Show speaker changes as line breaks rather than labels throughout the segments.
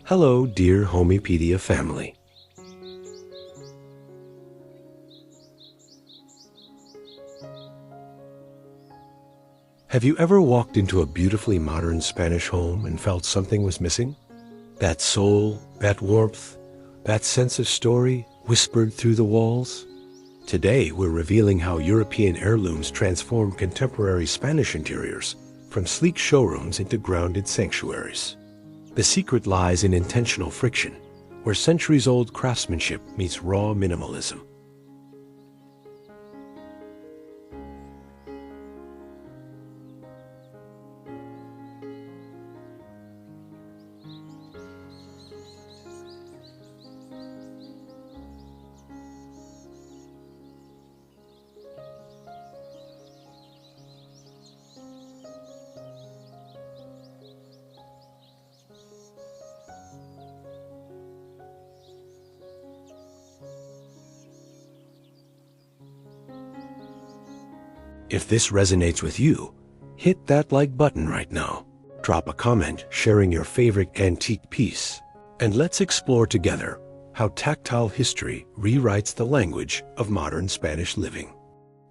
Hello, dear Homepedia family. Have you ever walked into a beautifully modern Spanish home and felt something was missing? That soul, that warmth, that sense of story whispered through the walls? Today, we're revealing how European heirlooms transform contemporary Spanish interiors from sleek showrooms into grounded sanctuaries. The secret lies in intentional friction, where centuries-old craftsmanship meets raw minimalism. If this resonates with you, hit that like button right now. Drop a comment sharing your favorite antique piece. And let's explore together how tactile history rewrites the language of modern Spanish living.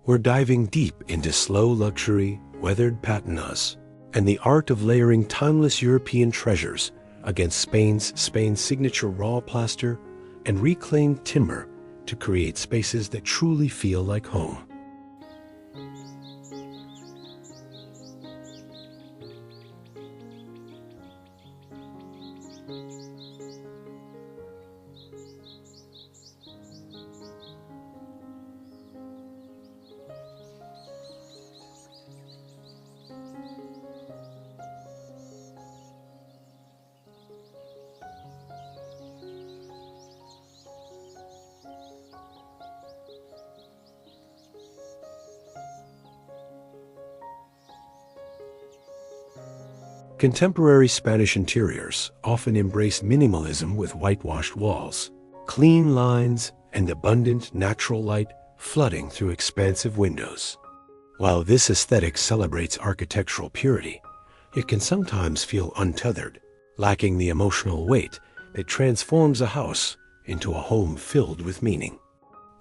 We're diving deep into slow luxury, weathered patinas, and the art of layering timeless European treasures against Spain's signature raw plaster and reclaimed timber to create spaces that truly feel like home. Contemporary Spanish interiors often embrace minimalism with whitewashed walls, clean lines, and abundant natural light flooding through expansive windows. While this aesthetic celebrates architectural purity, it can sometimes feel untethered, lacking the emotional weight that transforms a house into a home filled with meaning.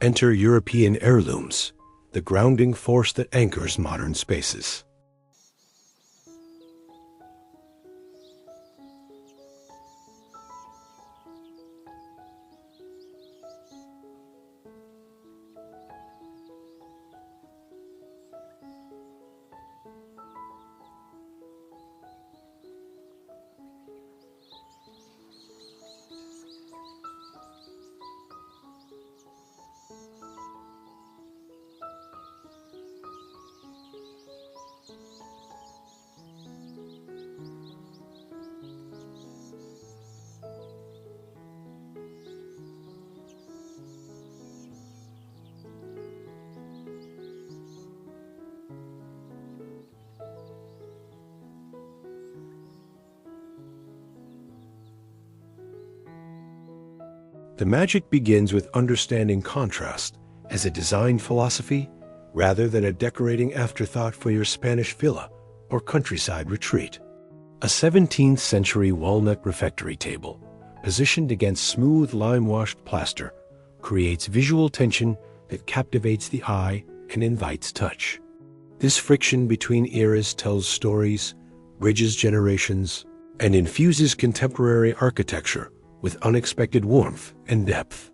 Enter European heirlooms, the grounding force that anchors modern spaces. The magic begins with understanding contrast as a design philosophy rather than a decorating afterthought for your Spanish villa or countryside retreat. A 17th century walnut refectory table, positioned against smooth lime-washed plaster, creates visual tension that captivates the eye and invites touch. This friction between eras tells stories, bridges generations, and infuses contemporary architecture with unexpected warmth and depth.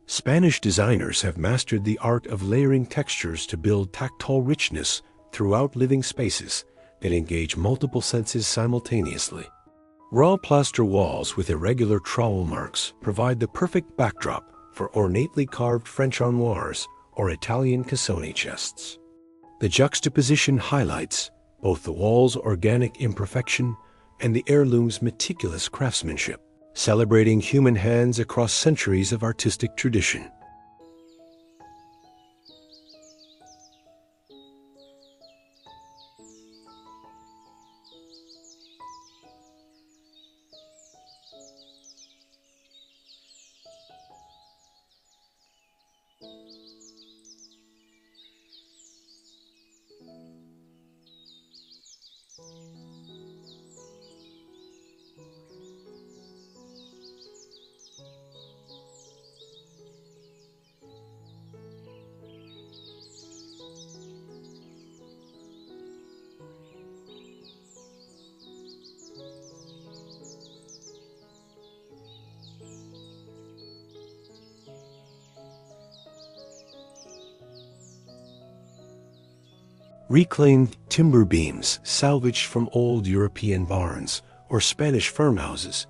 Spanish designers have mastered the art of layering textures to build tactile richness throughout living spaces that engage multiple senses simultaneously. Raw plaster walls with irregular trowel marks provide the perfect backdrop for ornately carved French armoires or Italian cassone chests. The juxtaposition highlights both the wall's organic imperfection and the heirloom's meticulous craftsmanship, celebrating human hands across centuries of artistic tradition. Reclaimed timber beams salvaged from old European barns or Spanish farmhouses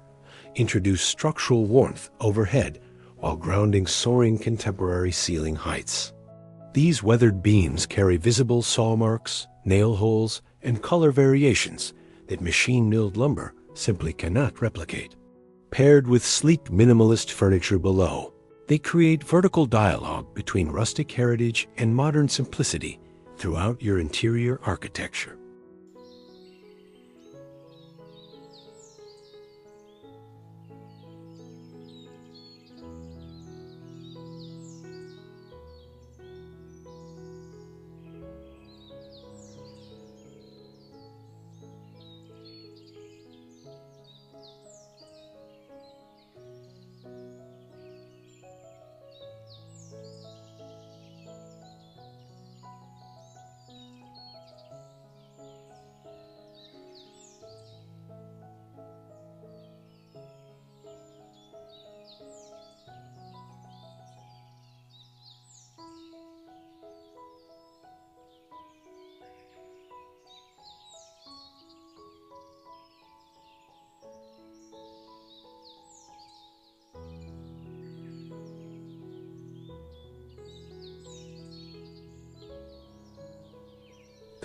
introduce structural warmth overhead while grounding soaring contemporary ceiling heights. These weathered beams carry visible saw marks, nail holes, and color variations that machine-milled lumber simply cannot replicate. Paired with sleek minimalist furniture below, they create vertical dialogue between rustic heritage and modern simplicity throughout your interior architecture.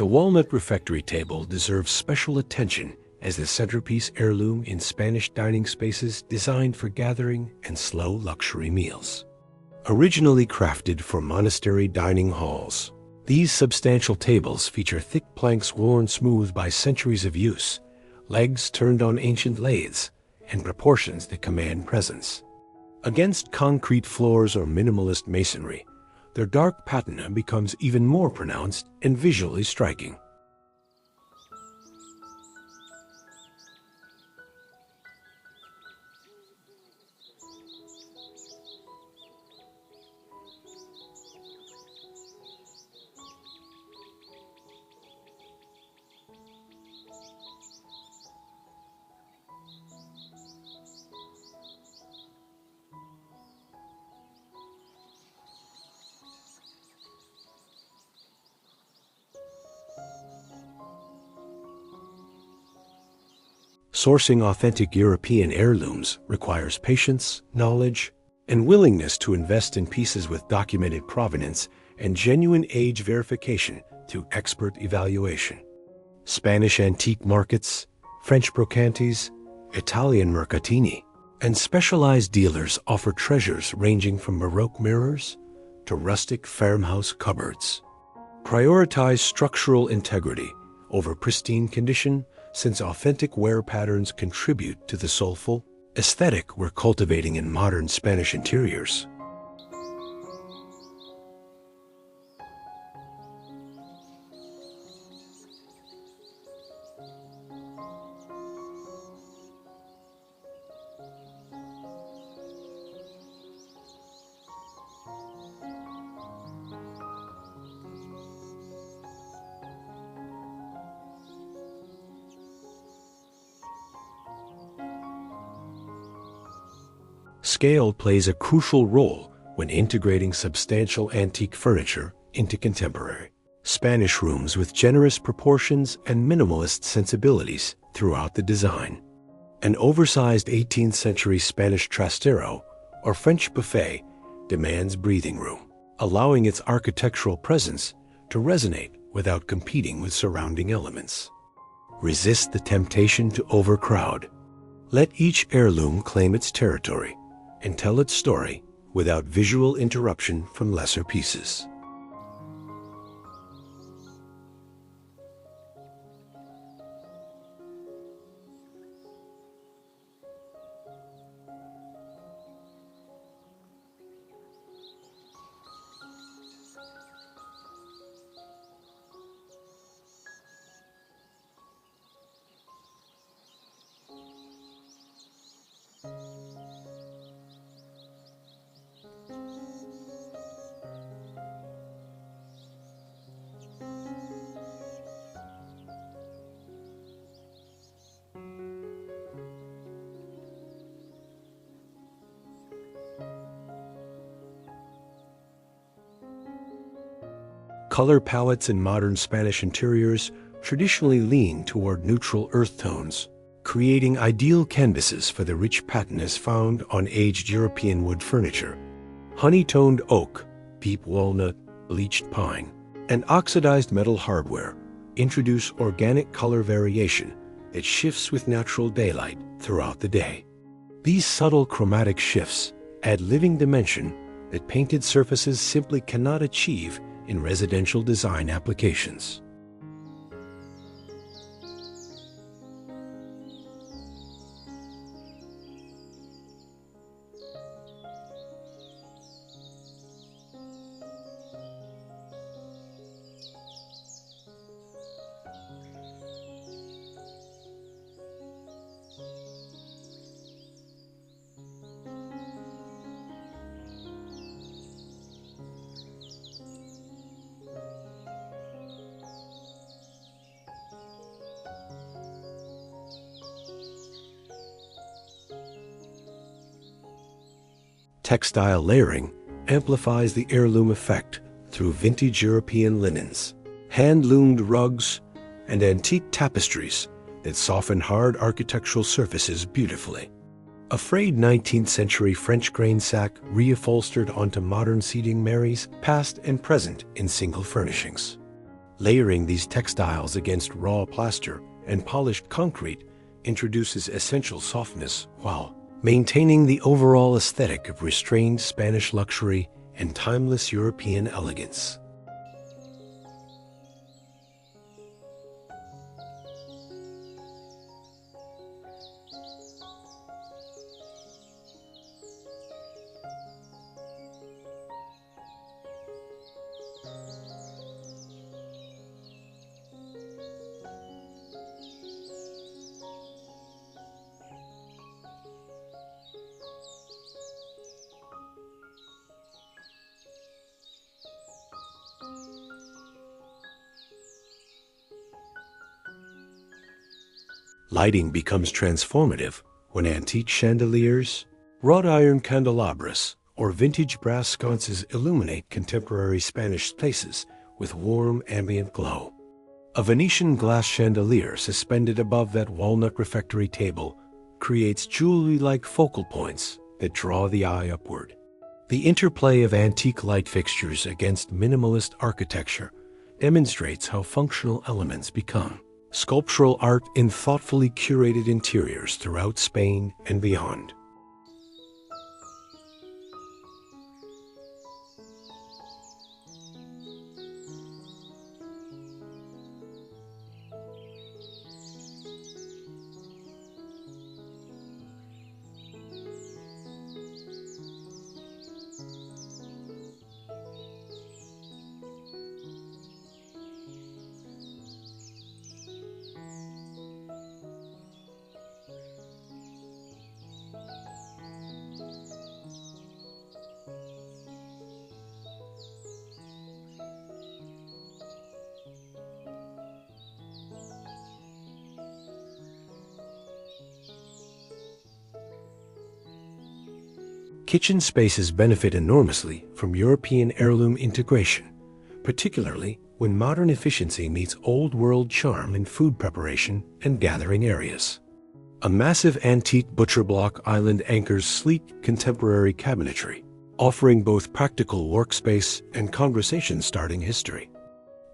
The walnut refectory table deserves special attention as the centerpiece heirloom in Spanish dining spaces designed for gathering and slow luxury meals. Originally crafted for monastery dining halls, these substantial tables feature thick planks worn smooth by centuries of use, legs turned on ancient lathes, and proportions that command presence. Against concrete floors or minimalist masonry, their dark patina becomes even more pronounced and visually striking. Sourcing authentic European heirlooms requires patience, knowledge, and willingness to invest in pieces with documented provenance and genuine age verification through expert evaluation. Spanish antique markets, French brocantes, Italian mercatini, and specialized dealers offer treasures ranging from Baroque mirrors to rustic farmhouse cupboards. Prioritize structural integrity over pristine condition, since authentic wear patterns contribute to the soulful aesthetic we're cultivating in modern Spanish interiors. Scale plays a crucial role when integrating substantial antique furniture into contemporary Spanish rooms with generous proportions and minimalist sensibilities throughout the design. An oversized 18th century Spanish trastero or French buffet demands breathing room. allowing its architectural presence to resonate without competing with surrounding elements. Resist the temptation to overcrowd. Let each heirloom claim its territory and tell its story without visual interruption from lesser pieces. Color palettes in modern Spanish interiors traditionally lean toward neutral earth tones, creating ideal canvases for the rich patinas found on aged European wood furniture. Honey-toned oak, deep walnut, bleached pine, and oxidized metal hardware introduce organic color variation that shifts with natural daylight throughout the day. These subtle chromatic shifts add living dimension that painted surfaces simply cannot achieve in residential design applications. Textile layering amplifies the heirloom effect through vintage European linens, hand-loomed rugs, and antique tapestries that soften hard architectural surfaces beautifully. A frayed 19th century French grain sack reupholstered onto modern seating marries past and present in single furnishings. Layering these textiles against raw plaster and polished concrete introduces essential softness while maintaining the overall aesthetic of restrained Spanish luxury and timeless European elegance. Lighting becomes transformative when antique chandeliers, wrought iron candelabras, or vintage brass sconces illuminate contemporary Spanish spaces with warm ambient glow. A Venetian glass chandelier suspended above that walnut refectory table creates jewelry-like focal points that draw the eye upward. The interplay of antique light fixtures against minimalist architecture demonstrates how functional elements become sculptural art in thoughtfully curated interiors throughout Spain and beyond. Kitchen spaces benefit enormously from European heirloom integration, particularly when modern efficiency meets old-world charm in food preparation and gathering areas. A massive antique butcher block island anchors sleek contemporary cabinetry, offering both practical workspace and conversation-starting history.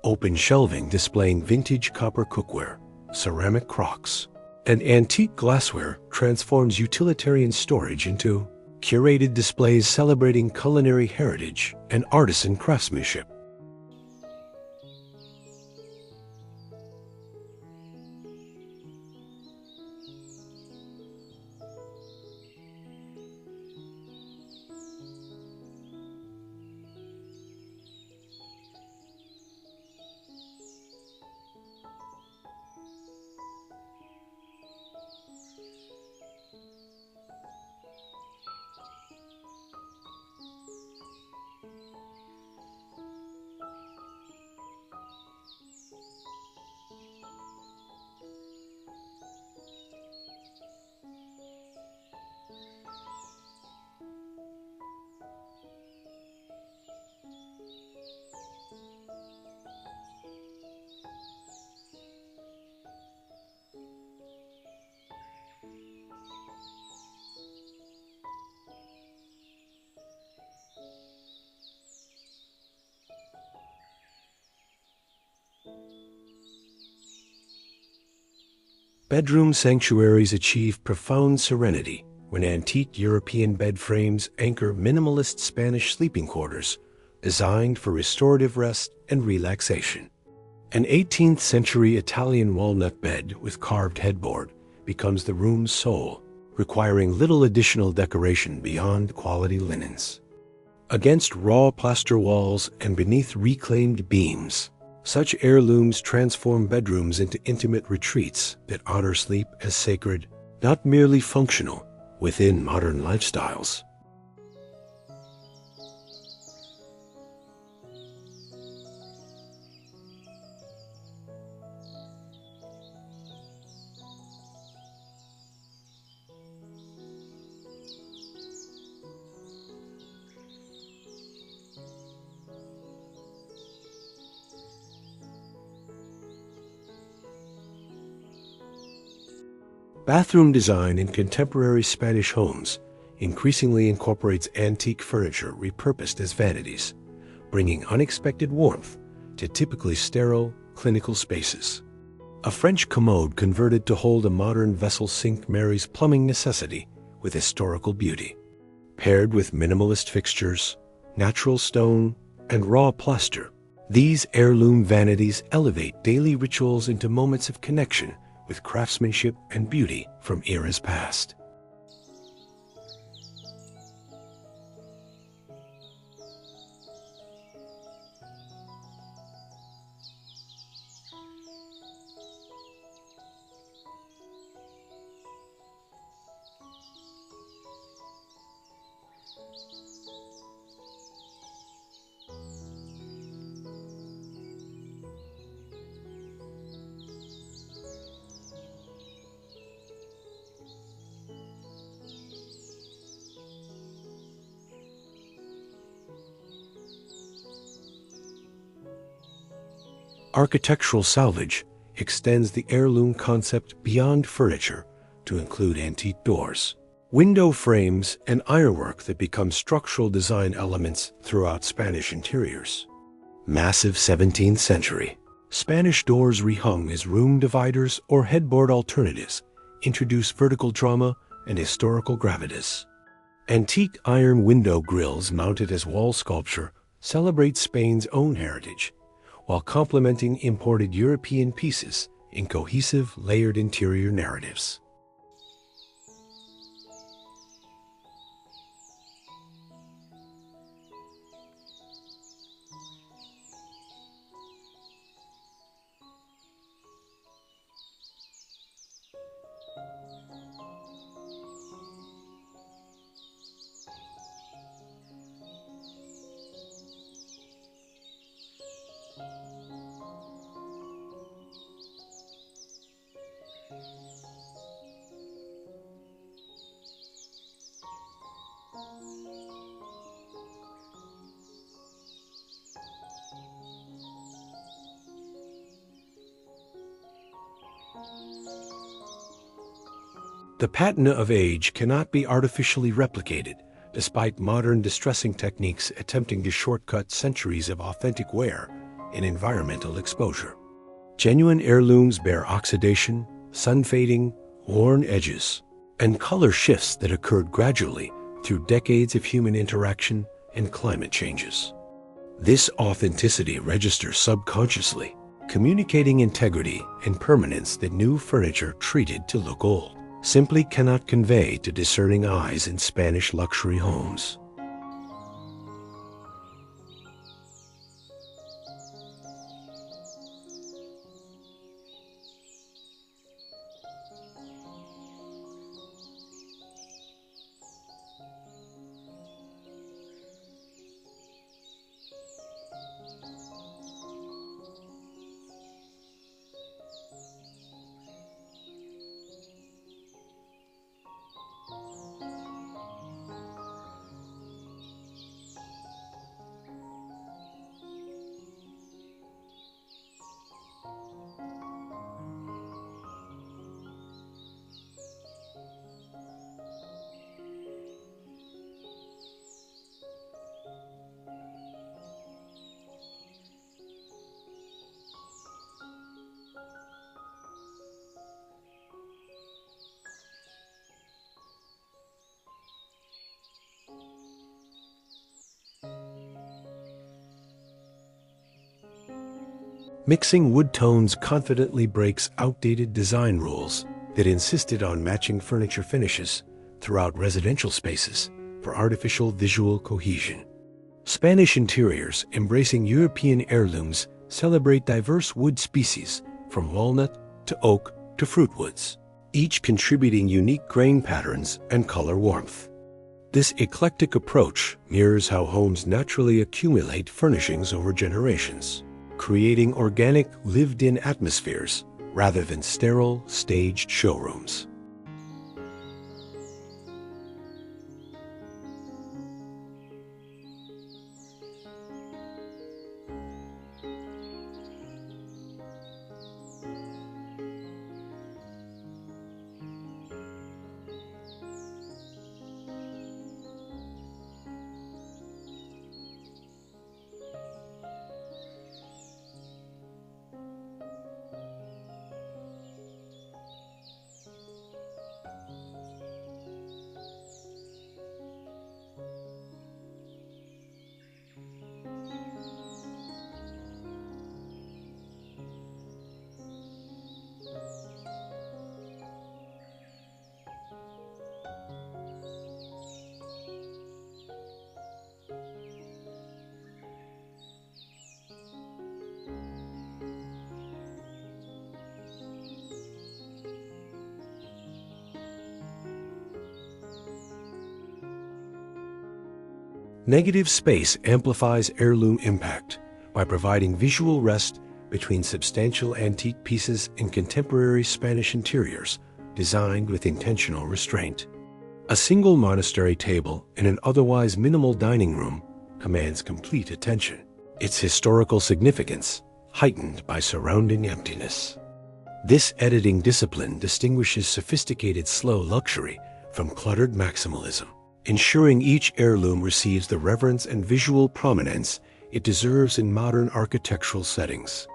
Open shelving displaying vintage copper cookware, ceramic crocks, and antique glassware transforms utilitarian storage into curated displays celebrating culinary heritage and artisan craftsmanship. Bedroom sanctuaries achieve profound serenity when antique European bed frames anchor minimalist Spanish sleeping quarters designed for restorative rest and relaxation. An 18th century Italian walnut bed with carved headboard becomes the room's soul, requiring little additional decoration beyond quality linens. Against raw plaster walls and beneath reclaimed beams, such heirlooms transform bedrooms into intimate retreats that honor sleep as sacred, not merely functional, within modern lifestyles. Bathroom design in contemporary Spanish homes increasingly incorporates antique furniture repurposed as vanities, bringing unexpected warmth to typically sterile, clinical spaces. A French commode converted to hold a modern vessel sink marries plumbing necessity with historical beauty. Paired with minimalist fixtures, natural stone, and raw plaster, these heirloom vanities elevate daily rituals into moments of connection with craftsmanship and beauty from eras past. Architectural salvage extends the heirloom concept beyond furniture to include antique doors, window frames, and ironwork that become structural design elements throughout Spanish interiors. Massive 17th century Spanish doors rehung as room dividers or headboard alternatives introduce vertical drama and historical gravitas. Antique iron window grills mounted as wall sculpture celebrate Spain's own heritage, while complementing imported European pieces in cohesive, layered interior narratives. The patina of age cannot be artificially replicated despite modern distressing techniques attempting to shortcut centuries of authentic wear and environmental exposure. Genuine heirlooms bear oxidation, sun fading, worn edges, and color shifts that occurred gradually through decades of human interaction and climate changes. This authenticity registers subconsciously, communicating integrity and permanence that new furniture treated to look old simply cannot convey to discerning eyes in Spanish luxury homes. Mixing wood tones confidently breaks outdated design rules that insisted on matching furniture finishes throughout residential spaces for artificial visual cohesion. Spanish interiors embracing European heirlooms celebrate diverse wood species from walnut to oak to fruitwoods, each contributing unique grain patterns and color warmth. This eclectic approach mirrors how homes naturally accumulate furnishings over generations, creating organic, lived-in atmospheres rather than sterile, staged showrooms. Negative space amplifies heirloom impact by providing visual rest between substantial antique pieces in contemporary Spanish interiors designed with intentional restraint. A single monastery table in an otherwise minimal dining room commands complete attention, its historical significance heightened by surrounding emptiness. This editing discipline distinguishes sophisticated slow luxury from cluttered maximalism, ensuring each heirloom receives the reverence and visual prominence it deserves in modern architectural settings.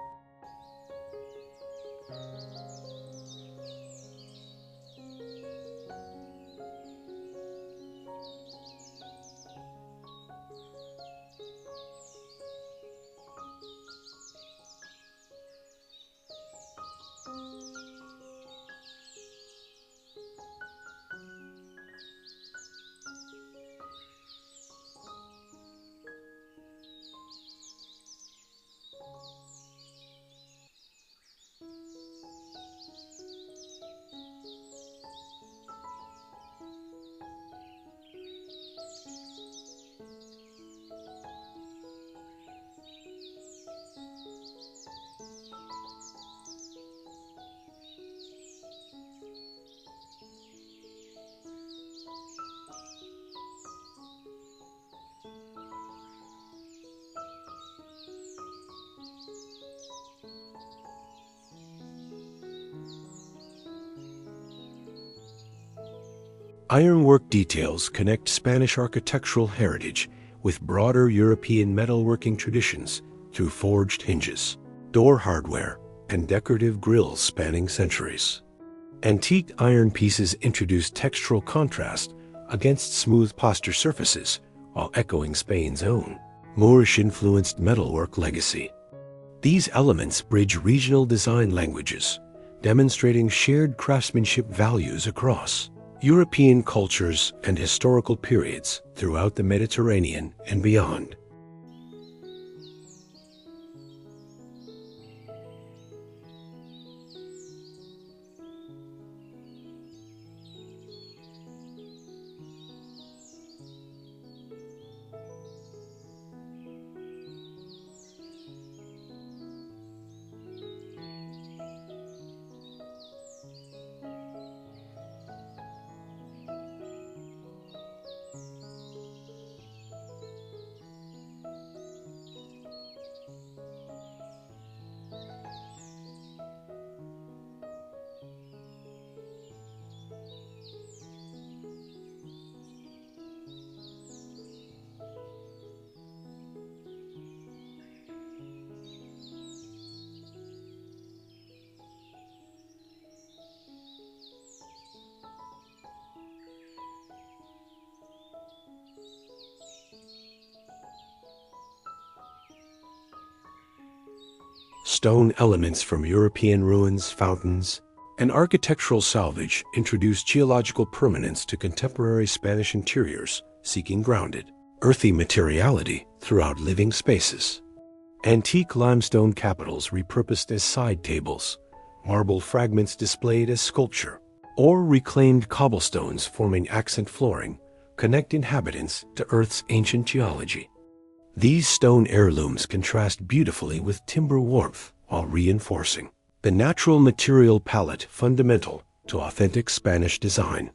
Ironwork details connect Spanish architectural heritage with broader European metalworking traditions through forged hinges, door hardware, and decorative grills spanning centuries. Antique iron pieces introduce textural contrast against smooth posture surfaces while echoing Spain's own Moorish-influenced metalwork legacy. These elements bridge regional design languages, demonstrating shared craftsmanship values across European cultures and historical periods throughout the Mediterranean and beyond. Stone elements from European ruins, fountains, and architectural salvage introduce geological permanence to contemporary Spanish interiors, seeking grounded, earthy materiality throughout living spaces. Antique limestone capitals repurposed as side tables, marble fragments displayed as sculpture, or reclaimed cobblestones forming accent flooring connect inhabitants to Earth's ancient geology. These stone heirlooms contrast beautifully with timber warmth while reinforcing the natural material palette fundamental to authentic Spanish design.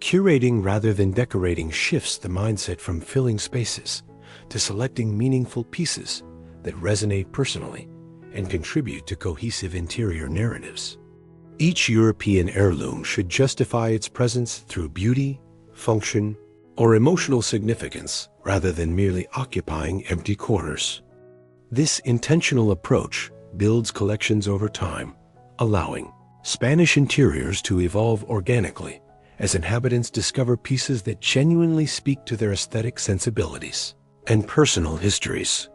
Curating rather than decorating shifts the mindset from filling spaces to selecting meaningful pieces that resonate personally and contribute to cohesive interior narratives. Each European heirloom should justify its presence through beauty, function, or emotional significance rather than merely occupying empty corners. This intentional approach builds collections over time, allowing Spanish interiors to evolve organically as inhabitants discover pieces that genuinely speak to their aesthetic sensibilities and personal histories.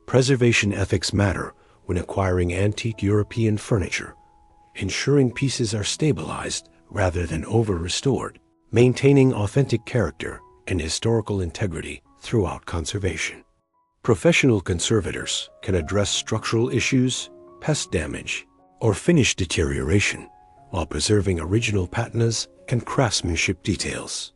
Preservation ethics matter when acquiring antique European furniture, ensuring pieces are stabilized rather than over-restored, maintaining authentic character and historical integrity throughout conservation. Professional conservators can address structural issues, pest damage, or finish deterioration while preserving original patinas and craftsmanship details.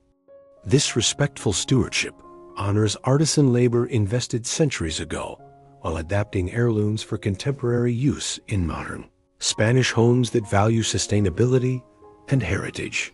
This respectful stewardship honors artisan labor invested centuries ago while adapting heirlooms for contemporary use in modern Spanish homes that value sustainability and heritage.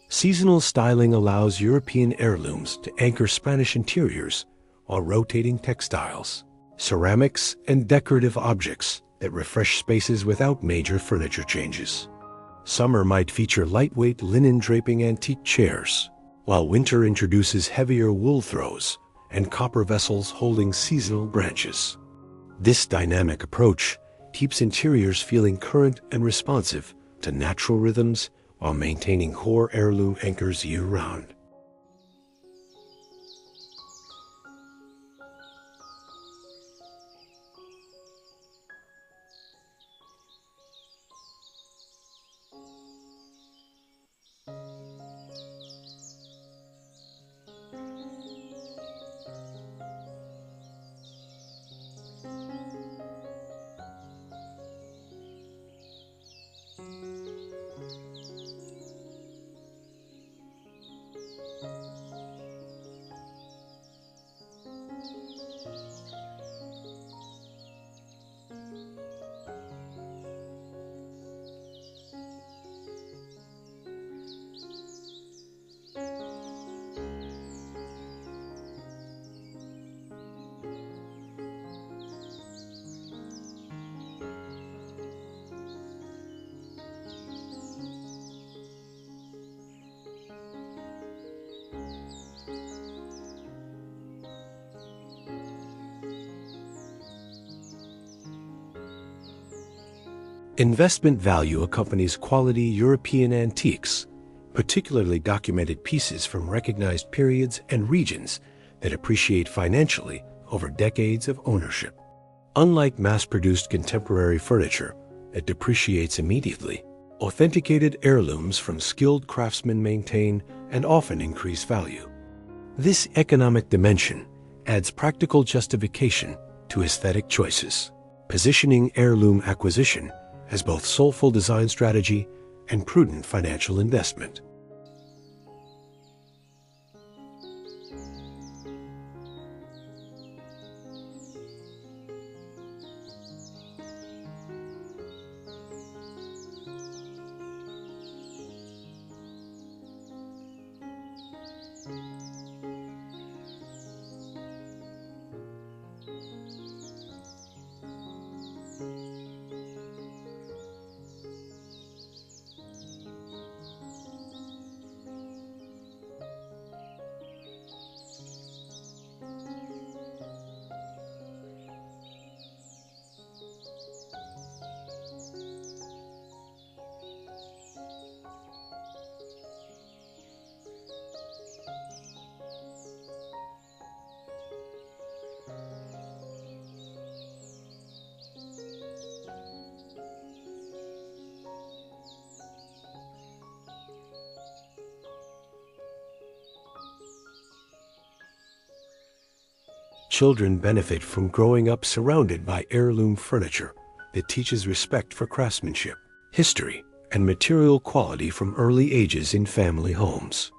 Seasonal styling allows European heirlooms to anchor Spanish interiors while rotating textiles, ceramics, and decorative objects that refresh spaces without major furniture changes. Summer might feature lightweight linen draping antique chairs, while winter introduces heavier wool throws and copper vessels holding seasonal branches. This dynamic approach keeps interiors feeling current and responsive to natural rhythms while maintaining core heirloom anchors year-round. Investment value accompanies quality European antiques, particularly documented pieces from recognized periods and regions that appreciate financially over decades of ownership. Unlike mass-produced contemporary furniture that depreciates immediately, authenticated heirlooms from skilled craftsmen maintain and often increase value. This economic dimension adds practical justification to aesthetic choices, positioning heirloom acquisition as both soulful design strategy and prudent financial investment. Children benefit from growing up surrounded by heirloom furniture that teaches respect for craftsmanship, history, and material quality from early ages in family homes.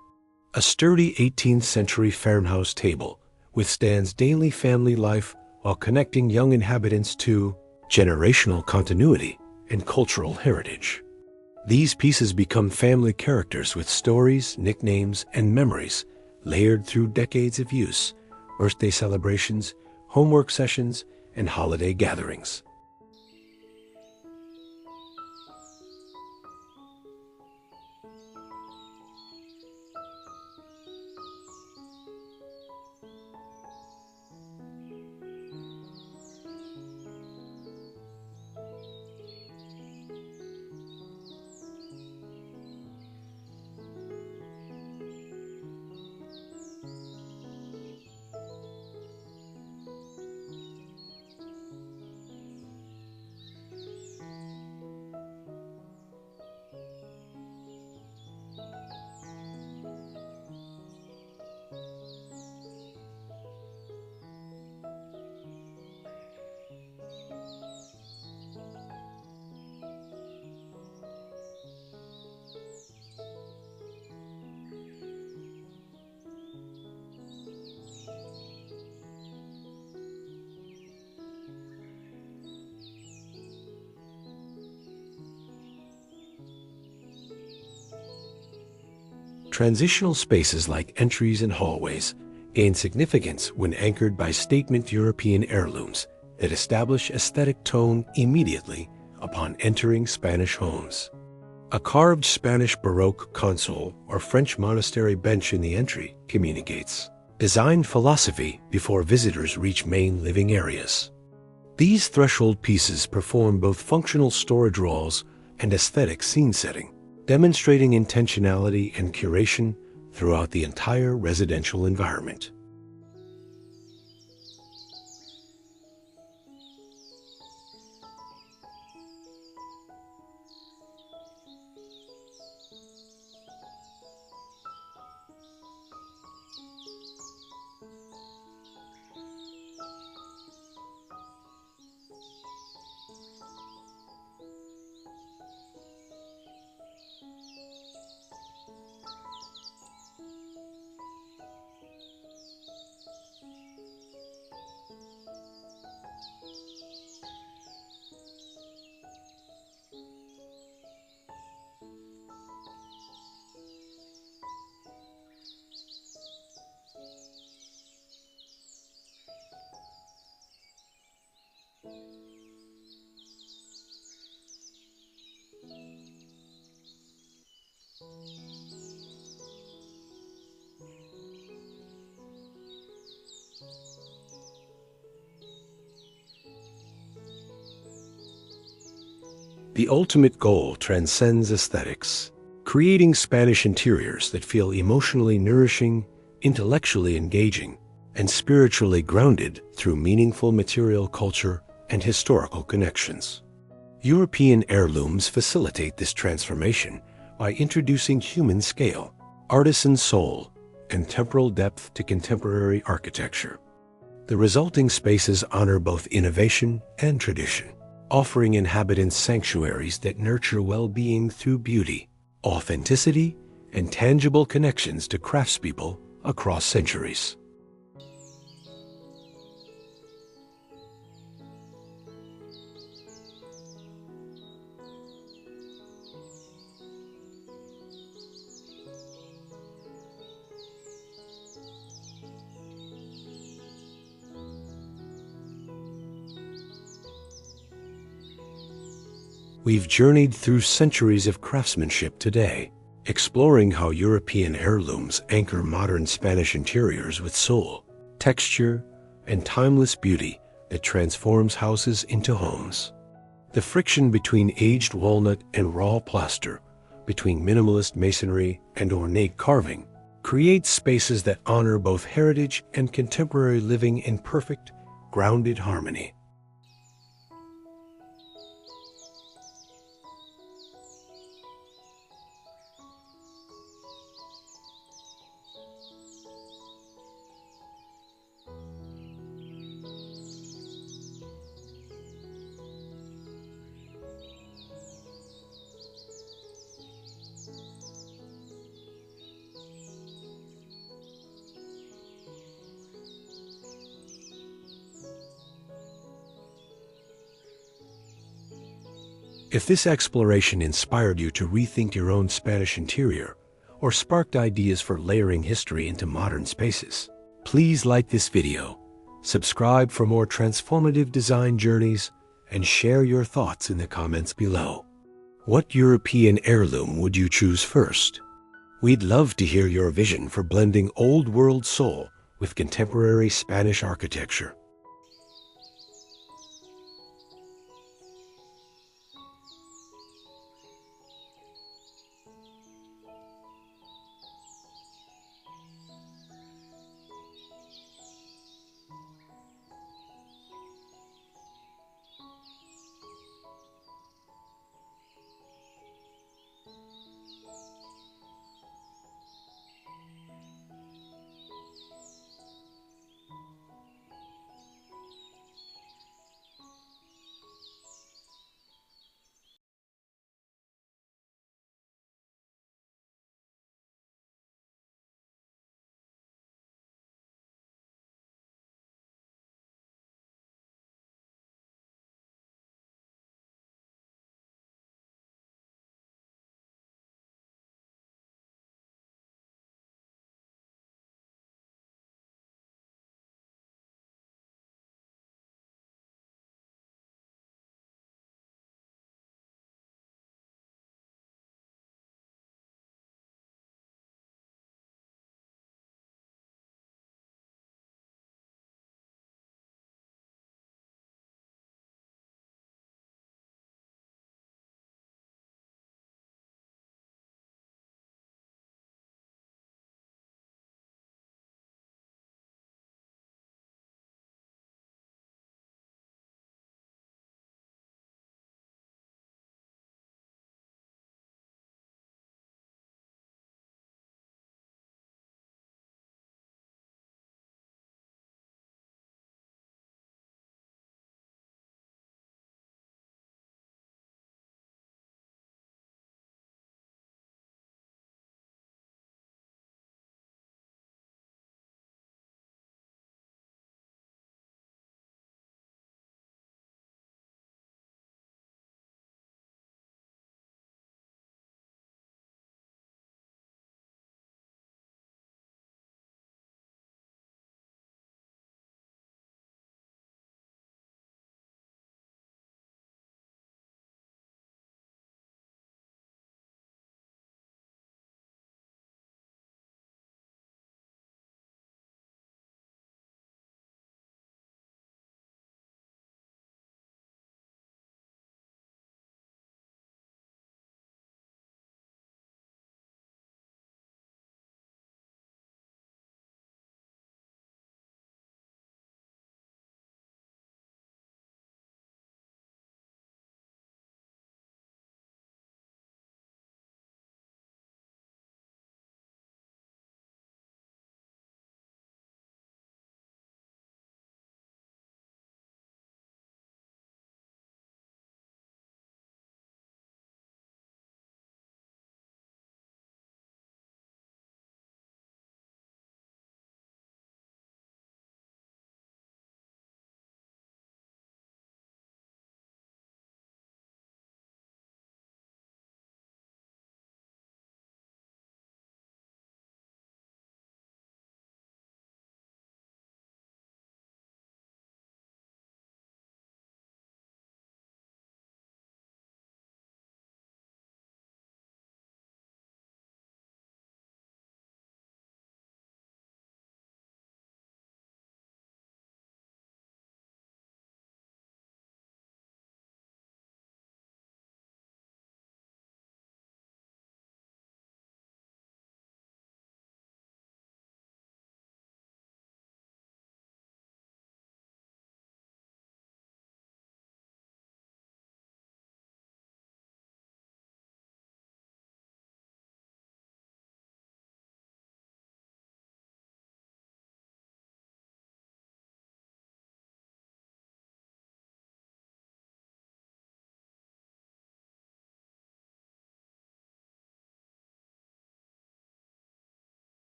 A sturdy 18th century farmhouse table withstands daily family life while connecting young inhabitants to generational continuity and cultural heritage. These pieces become family characters with stories, nicknames, and memories layered through decades of use, birthday celebrations, homework sessions, and holiday gatherings. Transitional spaces like entries and hallways gain significance when anchored by statement European heirlooms that establish aesthetic tone immediately upon entering Spanish homes. A carved Spanish Baroque console or French monastery bench in the entry communicates design philosophy before visitors reach main living areas. These threshold pieces perform both functional storage roles and aesthetic scene setting, demonstrating intentionality and curation throughout the entire residential environment. The ultimate goal transcends aesthetics, creating Spanish interiors that feel emotionally nourishing, intellectually engaging, and spiritually grounded through meaningful material culture and historical connections. European heirlooms facilitate this transformation by introducing human scale, artisan soul, and temporal depth to contemporary architecture. The resulting spaces honor both innovation and tradition, offering inhabitants sanctuaries that nurture well-being through beauty, authenticity, and tangible connections to craftspeople across centuries. We've journeyed through centuries of craftsmanship today, exploring how European heirlooms anchor modern Spanish interiors with soul, texture, and timeless beauty that transforms houses into homes. The friction between aged walnut and raw plaster, between minimalist masonry and ornate carving, creates spaces that honor both heritage and contemporary living in perfect, grounded harmony. If this exploration inspired you to rethink your own Spanish interior or sparked ideas for layering history into modern spaces, please like this video, subscribe for more transformative design journeys, and share your thoughts in the comments below. What European heirloom would you choose first? We'd love to hear your vision for blending old world soul with contemporary Spanish architecture.